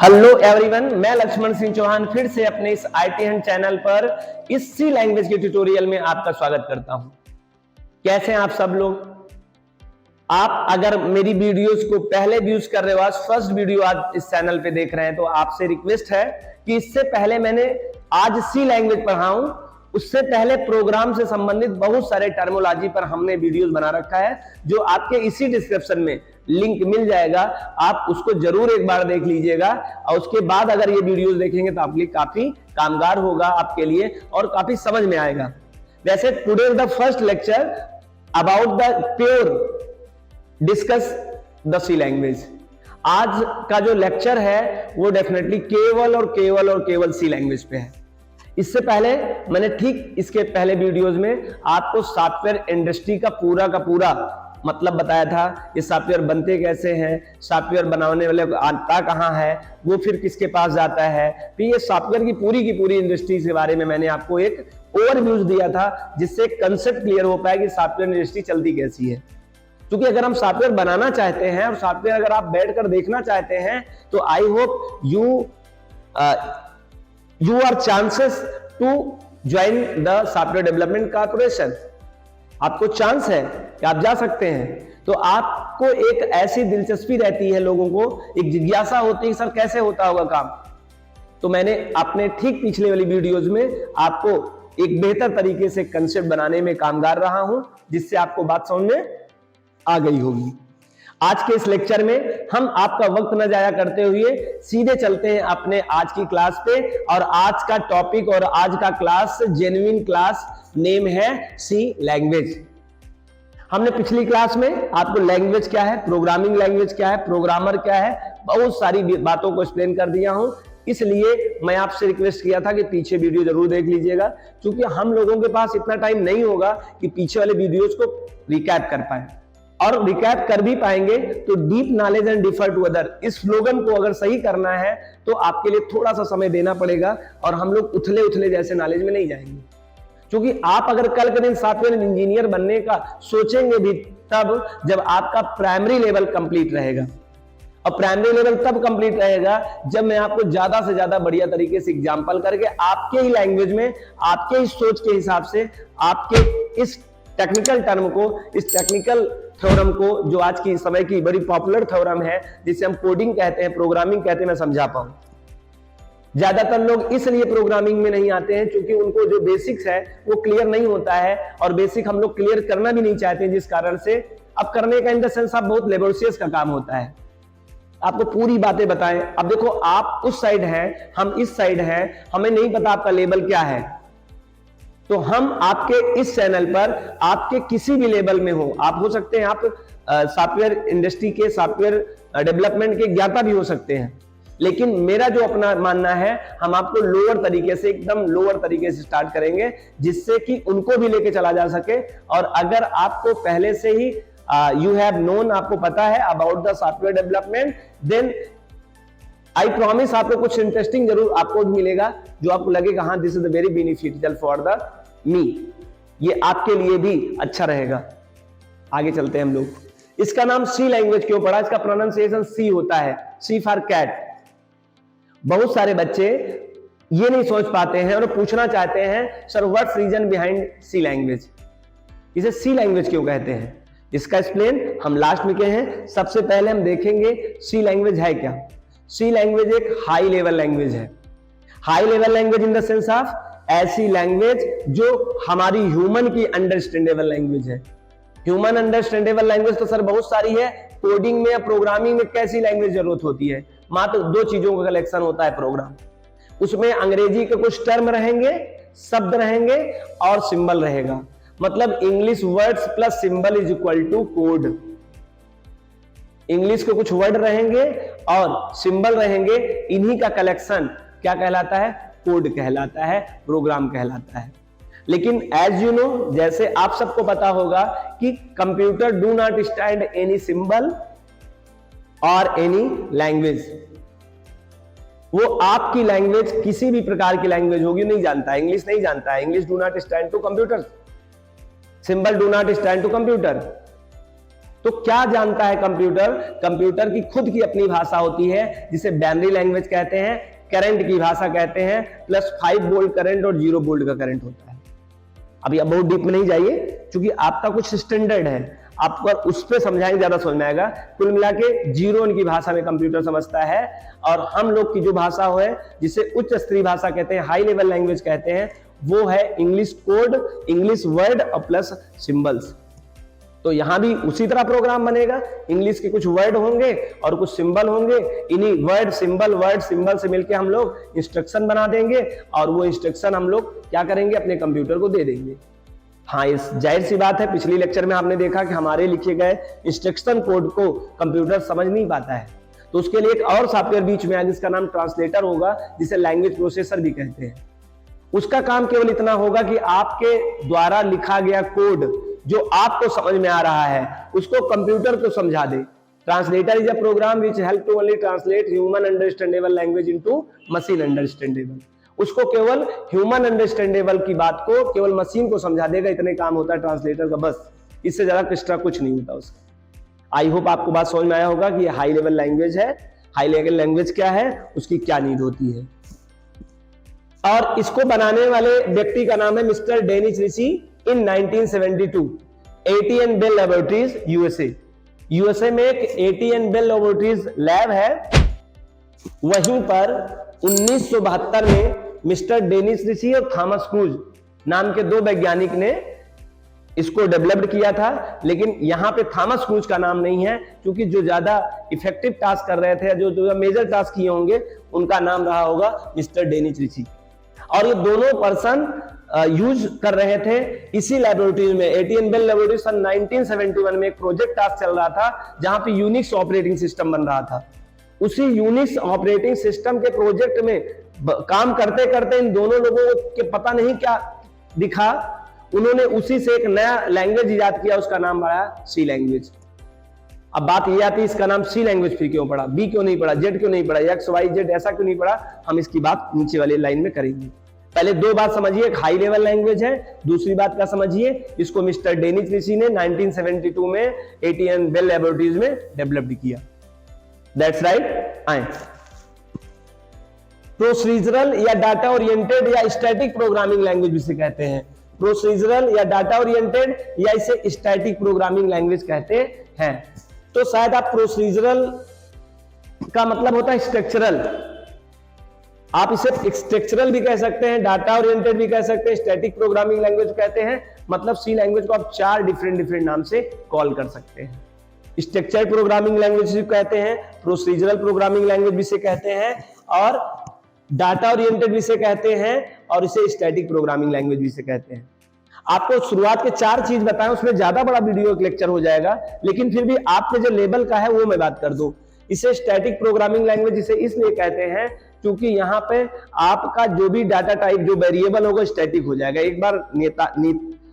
Hello everyone, मैं लक्ष्मण सिंह चौहान फिर से अपने इस आईटी हंट चैनल पर इस सी लैंग्वेज के ट्यूटोरियल में आपका स्वागत करता हूं। कैसे हैं आप सब लोग? आप अगर मेरी वीडियोस को पहले व्यूज कर रहे हो, आज फर्स्ट वीडियो आज इस चैनल पे देख रहे हैं, तो आपसे रिक्वेस्ट है कि इससे पहले मैंने आज सी लैंग्वेज पढ़ा हूं, उससे पहले प्रोग्राम से संबंधित बहुत सारे टर्मोलॉजी पर हमने वीडियोस बना रखा है, जो आपके इसी डिस्क्रिप्शन में लिंक मिल जाएगा। आप उसको जरूर एक बार देख लीजिएगा और उसके बाद अगर ये वीडियोस देखेंगे तो आपके लिए काफी कामगार होगा आपके लिए और काफी समझ में आएगा। वैसे today the first lecture about the pure discuss the C language. आज का जो लेक्चर है वो डेफिनेटली केवल सी लैंग्वेज पे है। इससे पहले मैंने ठीक इसके पहले वीडियोस में आपको सॉफ्टवेयर इंडस्ट्री का पूरा मतलब बताया था। ये सॉफ्टवेयर बनते कैसे हैं, सॉफ्टवेयर बनाने वाले को आता कहां है, वो फिर किसके पास जाता है, फिर ये सॉफ्टवेयर की पूरी इंडस्ट्री के बारे में मैंने आपको एक ओवरव्यू दिया था, जिससे कंसेप्ट क्लियर हो पाए कि सॉफ्टवेयर इंडस्ट्री चलती कैसी है। क्योंकि अगर हम सॉफ्टवेयर बनाना चाहते हैं और सॉफ्टवेयर अगर आप बैठकर देखना चाहते हैं तो I hope you are chances to join the software development corporation. आपको चांस है कि आप जा सकते हैं। तो आपको एक ऐसी दिलचस्पी रहती है, लोगों को एक जिज्ञासा होती है सर कैसे होता होगा काम। तो मैंने अपने ठीक पिछले वाली वीडियोस में आपको एक बेहतर तरीके से कंसेप्ट बनाने में कामगार रहा हूं, जिससे आपको बात समझ में आ गई होगी। आज के इस लेक्चर में हम आपका वक्त न जाया करते हुए सीधे चलते हैं अपने आज की क्लास पे। और आज का टॉपिक और आज का क्लास जेन्युइन क्लास नेम है सी लैंग्वेज। हमने पिछली क्लास में आपको लैंग्वेज क्या है, प्रोग्रामिंग लैंग्वेज क्या है, प्रोग्रामर क्या है, बहुत सारी बातों को एक्सप्लेन कर दिया हूं। इसलिए मैं आपसे रिक्वेस्ट किया था कि पीछे वीडियो जरूर देख लीजिएगा, क्योंकि हम लोगों के पास इतना टाइम नहीं होगा कि पीछे वाले वीडियोज को रिकैप कर पाए। और रिकैप कर भी पाएंगे तो deep knowledge and differ to other, इस स्लोगन को अगर सही करना है तो आपके लिए थोड़ा सा समय देना पड़ेगा और हम लोग उथले जैसे नॉलेज में नहीं जाएंगे। क्योंकि आप अगर कल के दिन सॉफ्टवेयर इंजीनियर बनने का सोचेंगे भी तब जब आपका प्राइमरी लेवल कंप्लीट रहेगा। और प्राइमरी लेवल तब कंप्लीट रहेगा जब मैं आपको ज्यादा से ज्यादा बढ़िया तरीके से एग्जांपल करके आपके ही लैंग्वेज में, आपके ही सोच के हिसाब से, आपके इस टेक्निकल टर्म को, इस टेक्निकल थ्योरम को, जो आज की समय की बड़ी पॉपुलर थ्योरम है जिसे हम कोडिंग कहते हैं, प्रोग्रामिंग कहते हैं, मैं समझा पाऊं। ज्यादातर लोग इसलिए प्रोग्रामिंग में नहीं आते हैं क्योंकि उनको जो बेसिक्स है वो क्लियर नहीं होता है, और बेसिक हम लोग क्लियर करना भी नहीं चाहते, जिस कारण से अब करने का इन द सेंस आप बहुत लेबोरियस का काम होता है। आपको पूरी बातें बताएं। अब देखो, आप उस साइड हैं, हम इस साइड हैं, हमें नहीं पता आपका लेवल क्या है, तो हम आपके इस चैनल पर आपके किसी भी लेवल में हो सकते हैं, आप सॉफ्टवेयर इंडस्ट्री के, सॉफ्टवेयर डेवलपमेंट के ज्ञाता भी हो सकते हैं, लेकिन मेरा जो अपना मानना है, हम आपको लोअर तरीके से, एकदम लोअर तरीके से स्टार्ट करेंगे, जिससे कि उनको भी लेके चला जा सके। और अगर आपको पहले से ही यू हैव नोन, आपको पता है about the software development, then I promise आपको कुछ इंटरेस्टिंग जरूर आपको मिलेगा, जो आपको लगेगा हाँ this is the very beneficial for the me, ये आपके लिए भी अच्छा रहेगा। आगे चलते हैं हम लोग। इसका नाम सी लैंग्वेज क्यों पड़ा? इसका प्रोनाउंसिएशन सी होता है, सी फॉर कैट। बहुत सारे बच्चे ये नहीं सोच पाते हैं और पूछना चाहते हैं सर व्हाट्स रीजन बिहाइंड सी लैंग्वेज, इसे सी लैंग्वेज क्यों कहते हैं? इसका एक्सप्लेन हम लास्ट में कहे हैं। सबसे पहले हम देखेंगे सी लैंग्वेज है क्या। सी लैंग्वेज एक हाई लेवल लैंग्वेज है। High level language in the sense of ऐसी लैंग्वेज जो हमारी ह्यूमन की अंडरस्टैंडेबल लैंग्वेज है। ह्यूमन अंडरस्टैंडेबल लैंग्वेज तो सर बहुत सारी है। कोडिंग में या प्रोग्रामिंग में कैसी लैंग्वेज जरूरत होती है? मात्र दो चीजों का कलेक्शन होता है प्रोग्राम। उसमें अंग्रेजी के कुछ टर्म रहेंगे, शब्द रहेंगे और सिंबल रहेगा। मतलब English words plus symbol is equal to code. English के कुछ वर्ड रहेंगे और सिंबल रहेंगे, इन्हीं का कलेक्शन क्या कहलाता है? कोड कहलाता है, प्रोग्राम कहलाता है। लेकिन एज यू नो, जैसे आप सबको पता होगा कि computer do not stand any symbol और एनी लैंग्वेज। वो आपकी लैंग्वेज किसी भी प्रकार की लैंग्वेज होगी नहीं जानता है, इंग्लिश नहीं जानता है। English do not stand to computer, symbol do not stand to computer. तो क्या जानता है कंप्यूटर? कंप्यूटर की खुद की अपनी भाषा होती है जिसे बाइनरी लैंग्वेज कहते हैं, करंट की भाषा कहते हैं, प्लस 5 वोल्ट करंट और 0 वोल्ट का करंट होता है। अभी अब बहुत डीप में नहीं जाइए, क्योंकि आपका कुछ स्टैंडर्ड है, आप पर उस पर समझाएंगे ज्यादा समझ में आएगा। कुल मिला के 0 की भाषा में कंप्यूटर समझता है, और हम लोग की जो भाषा है जिसे उच्च स्तरीय भाषा कहते हैं, हाई लेवल लैंग्वेज कहते हैं, वो है इंग्लिश कोड, इंग्लिश वर्ड और प्लस सिंबल्स। तो यहां भी उसी तरह प्रोग्राम बनेगा, इंग्लिश के कुछ वर्ड होंगे और कुछ सिंबल होंगे, इन्हीं वर्ड सिंबल से मिलकर हम लोग इंस्ट्रक्शन बना देंगे, और वो इंस्ट्रक्शन हम लोग क्या करेंगे? अपने कंप्यूटर को दे देंगे। हाँ, इस जाहिर सी बात है, पिछली लेक्चर में आपने देखा कि हमारे लिखे गए इंस्ट्रक्शन कोड को कंप्यूटर समझ नहीं पाता है, तो उसके लिए एक और सॉफ्टवेयर बीच में है जिसका नाम ट्रांसलेटर होगा, जिसे लैंग्वेज प्रोसेसर भी कहते हैं। उसका काम केवल इतना होगा कि आपके द्वारा लिखा गया कोड जो आपको समझ में आ रहा है उसको कंप्यूटर को समझा दे। Translator is a program which help to only translate human understandable language into machine understandable. उसको केवल ह्यूमन अंडरस्टैंडेबल की बात को केवल मशीन को समझा देगा, इतने काम होता है ट्रांसलेटर का, बस। इससे ज्यादा एक्स्ट्रा कुछ नहीं होता उसका। आई होप आपको बात समझ में आया होगा कि ये हाई लेवल लैंग्वेज है। हाई लेवल लैंग्वेज क्या है, उसकी क्या नीड होती है। और इसको बनाने वाले व्यक्ति का नाम है मिस्टर डेनिस रिची इन 1972, AT&T बेल लैबोरेटरीज, यूएसए में एक AT&T बेल लैबोरेटरीज लैब है। वहीं पर 1972 में मिस्टर डेनिस रिची और थॉमस क्रूज नाम के 2 वैज्ञानिक ने इसको डेवलप्ड किया था। लेकिन यहां पे थॉमस क्रूज का नाम नहीं है, क्योंकि जो ज्यादा इफेक्टिव टास्क कर रहे थे, जो मेजर टास्क किए होंगे, उनका नाम रहा होगा मिस्टर डेनिस रिची। और ये दोनों पर्सन यूज कर रहे थे इसी लैबोरेटरी में। AT&T बेल लैबोरेटरी सन 1971 में एक प्रोजेक्ट टास्क चल रहा था जहां पे यूनिक्स ऑपरेटिंग सिस्टम बन रहा था। उसी यूनिक्स ऑपरेटिंग सिस्टम के प्रोजेक्ट में काम करते करते इन दोनों लोगों के पता नहीं क्या दिखा, उन्होंने उसी से एक नया लैंग्वेज इजाद किया, उसका नाम पड़ा सी लैंग्वेज। अब बात ये आती है, इसका नाम सी लैंग्वेज फिर क्यों पड़ा, बी क्यों नहीं पड़ा, जेड क्यों नहीं पड़ा, एक्स वाई जेड ऐसा क्यों नहीं पड़ा, हम इसकी बात नीचे वाले लाइन में करेंगे। पहले 2 बात समझिए, एक हाई लेवल लैंग्वेज है, दूसरी बात क्या समझिए, इसको मिस्टर डेनिस रिची ने 1972 में AT&T बेल लैबोरेटरीज में डेवलप किया। That's right. आए प्रोसीजरल या डाटा ओरिएंटेड या स्टैटिक प्रोग्रामिंग लैंग्वेज जिसे कहते हैं, प्रोसीजरल या डाटा ओरिएंटेड या इसे स्टैटिक प्रोग्रामिंग लैंग्वेज कहते हैं। तो शायद आप प्रोसीजरल का मतलब होता है स्ट्रक्चरल, आप इसे स्ट्रक्चरल भी कह सकते हैं, डाटा ओरिएंटेड भी कह सकते हैं, स्टैटिक प्रोग्रामिंग लैंग्वेज कहते हैं। मतलब सी लैंग्वेज को आप 4 डिफरेंट नाम से कॉल कर सकते हैं। स्ट्रक्चर्ड प्रोग्रामिंग लैंग्वेज भी कहते हैं, प्रोसीजरल प्रोग्रामिंग लैंग्वेज भी से कहते हैं, और डाटा ओरिएंटेड भी से कहते हैं, और इसे स्टैटिक प्रोग्रामिंग लैंग्वेज भी से कहते हैं। आपको शुरुआत के 4 चीज बताएं, उसमें ज्यादा बड़ा वीडियो लेक्चर हो जाएगा, लेकिन फिर भी आपके जो लेवल का है वो मैं बात कर दूं। इसे स्टैटिक प्रोग्रामिंग लैंग्वेज इसे इसलिए कहते हैं क्योंकि यहाँ पे आपका जो भी डाटा टाइप जो वेरिएबल होगा स्टैटिक हो जाएगा। एक बार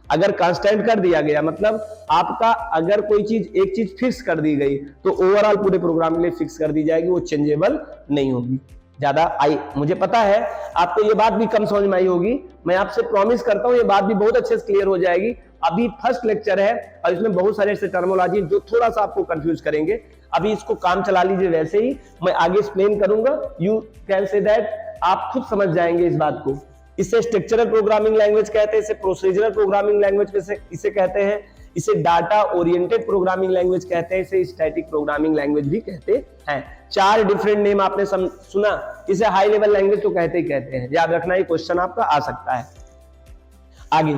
अगर कांस्टेंट कर दिया गया, मतलब आपका अगर कोई चीज एक चीज फिक्स कर दी गई तो ओवरऑल पूरे प्रोग्राम के लिए फिक्स कर दी जाएगी, वो चेंजेबल नहीं होगी। मुझे पता है आपको ये बात भी कम समझ में आई होगी, मैं आपसे प्रॉमिस करता हूं ये बात भी बहुत अच्छे से क्लियर हो जाएगी। अभी फर्स्ट लेक्चर है और इसमें बहुत सारे ऐसे टर्मोलॉजी जो थोड़ा सा आपको कंफ्यूज करेंगे। अभी इसको काम चला लीजिए, वैसे ही मैं आगे एक्सप्लेन करूंगा, यू कैन से दैट आप खुद समझ जाएंगे इस बात को। इसे स्ट्रक्चरल प्रोग्रामिंग लैंग्वेज कहते हैं, इसे प्रोसीजरल प्रोग्रामिंग लैंग्वेज इसे कहते हैं, इसे डाटा ओरिएंटेड प्रोग्रामिंग लैंग्वेज कहते हैं, इसे स्टैटिक प्रोग्रामिंग लैंग्वेज भी कहते हैं। 4 डिफरेंट नेम आपने सुना, इसे हाई लेवल लैंग्वेज तो कहते हैं। याद रखना, ये क्वेश्चन आपका आ सकता है। आगे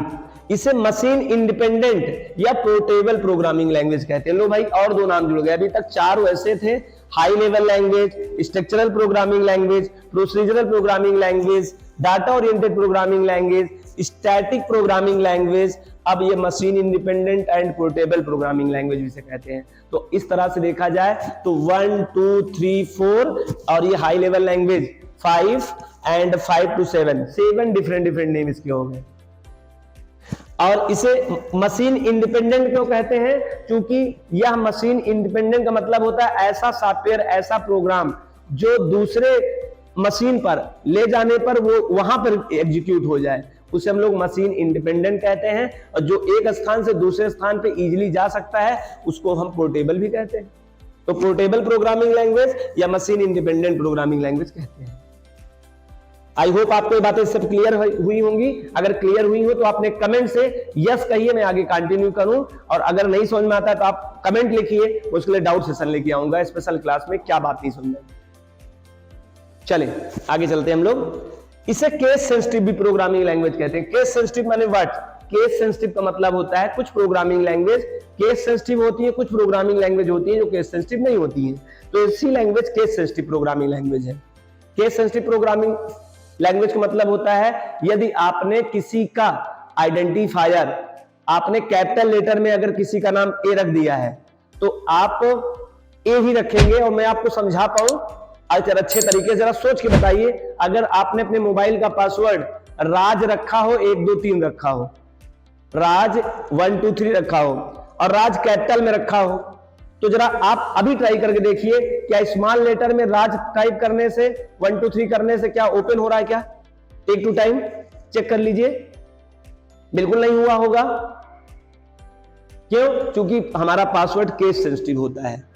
इसे मशीन इंडिपेंडेंट या पोर्टेबल प्रोग्रामिंग लैंग्वेज कहते हैं। लो भाई, और 2 नाम जुड़ गए, अभी तक 4 वैसे थे, high level language, structural programming language, procedural programming language, data oriented programming language, static programming language. अब ये machine independent and portable programming language जिसे कहते हैं। तो इस तरह से देखा जाए तो 1 2 3 4 और ये high level language 5 and 5 to 7 different name इसके हो गए। और इसे मशीन इंडिपेंडेंट क्यों कहते हैं? क्योंकि यह मशीन इंडिपेंडेंट का मतलब होता है ऐसा सॉफ्टवेयर, ऐसा प्रोग्राम जो दूसरे मशीन पर ले जाने पर वो वहां पर एग्जीक्यूट हो जाए, उसे हम लोग मशीन इंडिपेंडेंट कहते हैं, और जो एक स्थान से दूसरे स्थान पे इजीली जा सकता है उसको हम पोर्टेबल भी कहते हैं। तो पोर्टेबल प्रोग्रामिंग लैंग्वेज या मशीन इंडिपेंडेंट प्रोग्रामिंग लैंग्वेज कहते हैं। आई होप आपको ये बातें सब क्लियर हुई होंगी। अगर क्लियर हुई हो तो आपने कमेंट से यस कहिए, मैं आगे कंटिन्यू करूं, और अगर नहीं समझ में आता है तो आप कमेंट लिखिए, उसके लिए डाउट सेशन लेके आऊंगा स्पेशल क्लास में, क्या बात नहीं समझ में। चले आगे चलते हैं हम लोग। इसे केस सेंसिटिव भी प्रोग्रामिंग लैंग्वेज कहते हैं। केस सेंसिटिव माने व्हाट? केस सेंसिटिव का मतलब होता है कुछ प्रोग्रामिंग लैंग्वेज केस सेंसिटिव होती है, कुछ प्रोग्रामिंग लैंग्वेज होती है जो केस सेंसिटिव नहीं होती है। तो इसी language case sensitive programming language है। केस सेंसिटिव प्रोग्रामिंग लैंग्वेज का मतलब होता है यदि आपने किसी का आइडेंटिफायर, आपने कैपिटल लेटर में अगर किसी का नाम ए रख दिया है तो आप ए ही रखेंगे। और मैं आपको समझा पाऊं अच्छे तरीके से, जरा सोच के बताइए, अगर आपने अपने मोबाइल का पासवर्ड राज रखा हो, 1 2 3 रखा हो, राज 1 2 3 रखा हो, और राज कैपिटल में रखा हो, तो जरा आप अभी ट्राई करके देखिए, क्या स्मॉल लेटर में राज टाइप करने से 1 2 3 करने से क्या ओपन हो रहा है? क्या टेक टू टाइम चेक कर लीजिए, बिल्कुल नहीं हुआ होगा। क्यों? क्योंकि हमारा पासवर्ड केस सेंसिटिव होता है।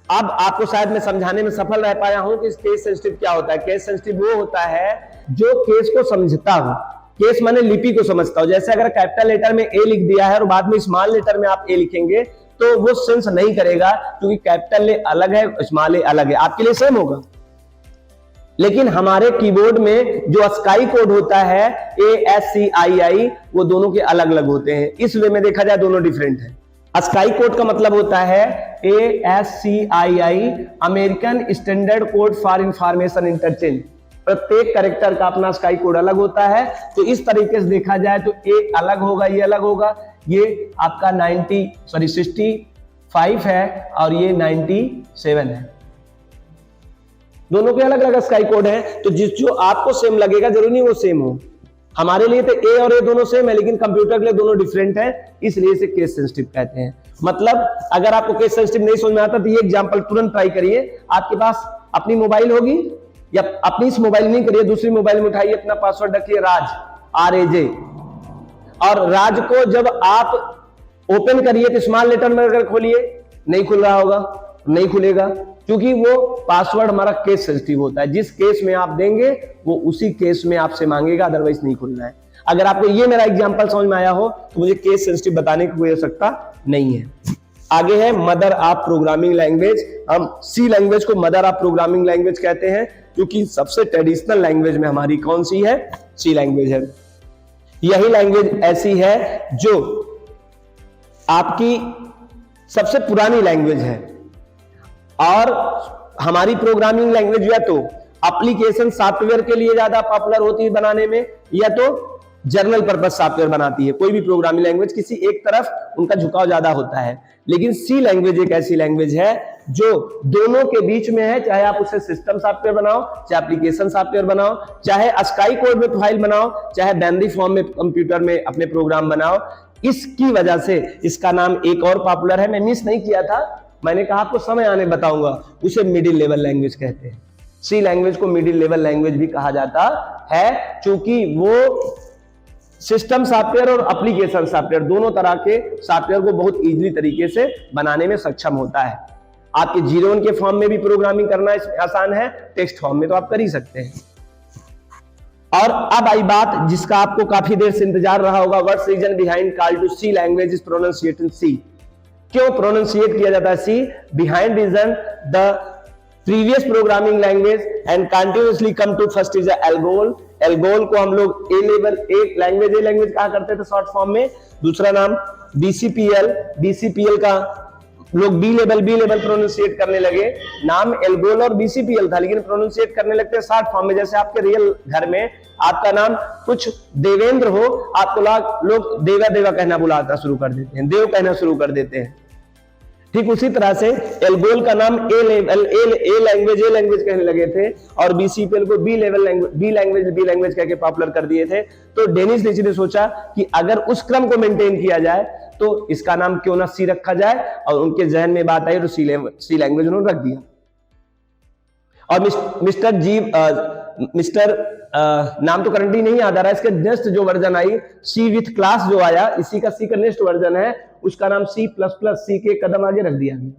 अब आपको शायद मैं समझाने में सफल रह पाया हूं कि केस सेंसिटिव क्या होता है। केस सेंसिटिव वो होता है जो केस को समझता हो। केस माने लिपि को समझता हो। जैसे अगर कैपिटल लेटर में ए लिख दिया है और बाद में स्मॉल लेटर में आप ए लिखेंगे तो वो सेंस नहीं करेगा, क्योंकि कैपिटल ए अलग है, स्मॉल ए अलग है, आपके लिए सेम होगा। लेकिन हमारे कीबोर्ड में जो स्काई कोड होता है ASCII, वो दोनों के अलग अलग होते हैं। इस वे में देखा जाए दोनों डिफरेंट है। स्काई कोड का मतलब होता है ASCII, American standard code for information interchange. प्रत्येक कैरेक्टर का अपना स्काई कोड अलग होता है। तो इस तरीके से देखा जाए तो ए अलग होगा, ये अलग होगा, ये आपका 65 है और ये 97 है। दोनों के अलग अलग स्काई कोड है। तो जो आपको सेम लगेगा जरूरी नहीं वो सेम हो। हमारे लिए तो ए और ए दोनों सेम है, लेकिन कंप्यूटर के लिए दोनों डिफरेंट है, इसलिए इसे केस सेंसिटिव कहते हैं। मतलब अगर आपको केस सेंसिटिव नहीं समझ में आता तो ये एग्जांपल तुरंत ट्राई करिए। आपके पास अपनी मोबाइल होगी, या अपनी इस मोबाइल नहीं करिए, दूसरी मोबाइल में उठाइए, अपना पासवर्ड रखिए राज RAJ, और राज को जब आप ओपन करिए तो स्मॉल लेटर में अगर खोलिए नहीं खुल रहा होगा, नहीं खुलेगा, क्योंकि वो पासवर्ड हमारा केस सेंसिटिव होता है। जिस केस में आप देंगे वो उसी केस में आपसे मांगेगा, अदरवाइज नहीं खुलना है। अगर आपको ये मेरा एग्जांपल समझ में आया हो तो मुझे केस सेंसिटिव बताने की कोई आवश्यकता नहीं है। आगे है मदर ऑफ प्रोग्रामिंग लैंग्वेज। हम सी लैंग्वेज को मदर ऑफ प्रोग्रामिंग लैंग्वेज कहते हैं, क्योंकि सबसे ट्रेडिशनल लैंग्वेज में हमारी कौन सी है? सी लैंग्वेज है। यही लैंग्वेज ऐसी है जो आपकी सबसे पुरानी लैंग्वेज है, और हमारी प्रोग्रामिंग लैंग्वेज या तो एप्लीकेशन सॉफ्टवेयर के लिए ज्यादा पॉपुलर होती है बनाने में, या तो जनरल पर्पस सॉफ्टवेयर बनाती है। कोई भी प्रोग्रामिंग लैंग्वेज किसी एक तरफ उनका झुकाव ज्यादा होता है, लेकिन सी लैंग्वेज एक ऐसी लैंग्वेज है जो दोनों के बीच में है। चाहे आप उसे सिस्टम सॉफ्टवेयर बनाओ, चाहे एप्लीकेशन सॉफ्टवेयर बनाओ, चाहे स्काई कोड में फाइल बनाओ, चाहे बाइनरी फॉर्म में कंप्यूटर में अपने प्रोग्राम बनाओ। इसकी वजह से इसका नाम एक और पॉपुलर है, मैं मिस नहीं किया था, मैंने कहा आपको समय आने बताऊंगा, उसे मिडिल लेवल लैंग्वेज कहते हैं। सी लैंग्वेज को मिडिल लेवल लैंग्वेज भी कहा जाता है, क्योंकि वो सिस्टम सॉफ्टवेयर और एप्लीकेशन सॉफ्टवेयर दोनों तरह के सॉफ्टवेयर को बहुत इजीली तरीके से बनाने में सक्षम होता है। आपके 0 के फॉर्म में भी प्रोग्रामिंग करना आसान है, टेक्स्ट फॉर्म में तो आप कर ही सकते हैं। और अब आई बात जिसका आपको काफी देर से इंतजार रहा होगा, what's reason behind call to C language is pronunciated C. क्यों प्रोनाउंसिएट किया जाता है C? Behind reason the previous programming language and continuously come to first is ALGOL. ALGOL को हम लोग ए लैंग्वेज कहा करते थे शॉर्ट फॉर्म में। दूसरा नाम BCPL का लोग बी लेवल प्रोनाउंसिएट करने लगे। नाम एल्गोल और BCPL था, लेकिन प्रोनाउंसिएट करने लगते हैं शॉर्ट फॉर्म में। जैसे आपके रियल घर में आपका नाम कुछ देवेंद्र हो, आपको लोग देवा कहना बुलाना शुरू कर देते हैं, देव कहना शुरू कर देते हैं। ठीक उसी तरह से एल्गोल का नाम ए लैंग्वेज कहने लगे थे, और BCPL को बी लैंग्वेज कह के पॉपुलर कर दिए थे। तो डेनिस लीच ने सोचा कि अगर उस क्रम को मेंटेन किया जाए तो इसका नाम क्यों ना सी रखा जाए, और उनके जहन में बात आई तो सी लैंग्वेज उन्होंने रख दिया। और मिस्टर मिस्टर नाम तो करंटली नहीं याद आ रहा है, इसके नेक्स्ट जो वर्जन आई सी विथ क्लास जो आया, इसी का सी का नेक्स्ट वर्जन है, उसका नाम सी प्लस प्लस, सी के कदम आगे रख दिया गया।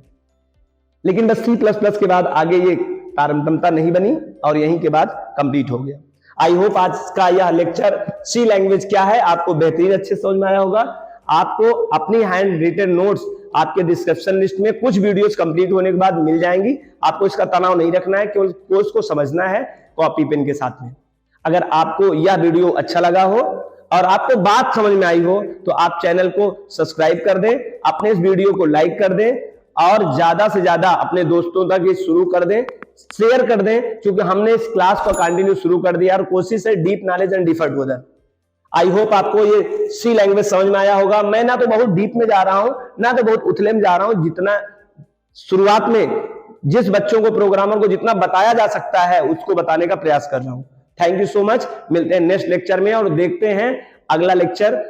लेकिन बस सी प्लस प्लस के बाद आगे ये तारतम्यता नहीं बनी और यहीं के बाद कंप्लीट हो गया। आई होप आज का यह लेक्चर सी लैंग्वेज क्या है आपको बेहतरीन अच्छे समझ में आया होगा। आपको अपनी हैंड रिटन नोट्स आपके डिस्क्रिप्शन लिस्ट में कुछ वीडियोस कंप्लीट होने के बाद मिल जाएंगी। आपको इसका तनाव नहीं रखना है, केवल कोर्स को समझना है कॉपी पेन के साथ में। अगर आपको यह वीडियो अच्छा लगा हो और आपको बात समझ में आई हो तो आप चैनल को सब्सक्राइब कर दें, अपने इस वीडियो को लाइक कर दें और ज्यादा से ज्यादा अपने दोस्तों तक ये शुरू कर दें, शेयर कर दें, क्योंकि हमने इस क्लास को कंटिन्यू शुरू कर दिया और कोशिश है deep knowledge and deferred version. I hope आपको ये सी लैंग्वेज समझ में आया होगा। मैं ना तो बहुत डीप में जा रहा हूं ना तो बहुत उथले में जा रहा हूं, जितना शुरुआत में जिस बच्चों को प्रोग्रामर को जितना बताया जा सकता है उसको बताने का प्रयास कर रहा हूं। Thank you so much. मिलते हैं नेक्स्ट लेक्चर में और देखते हैं अगला लेक्चर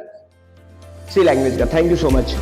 सी लैंग्वेज का। Thank you so much.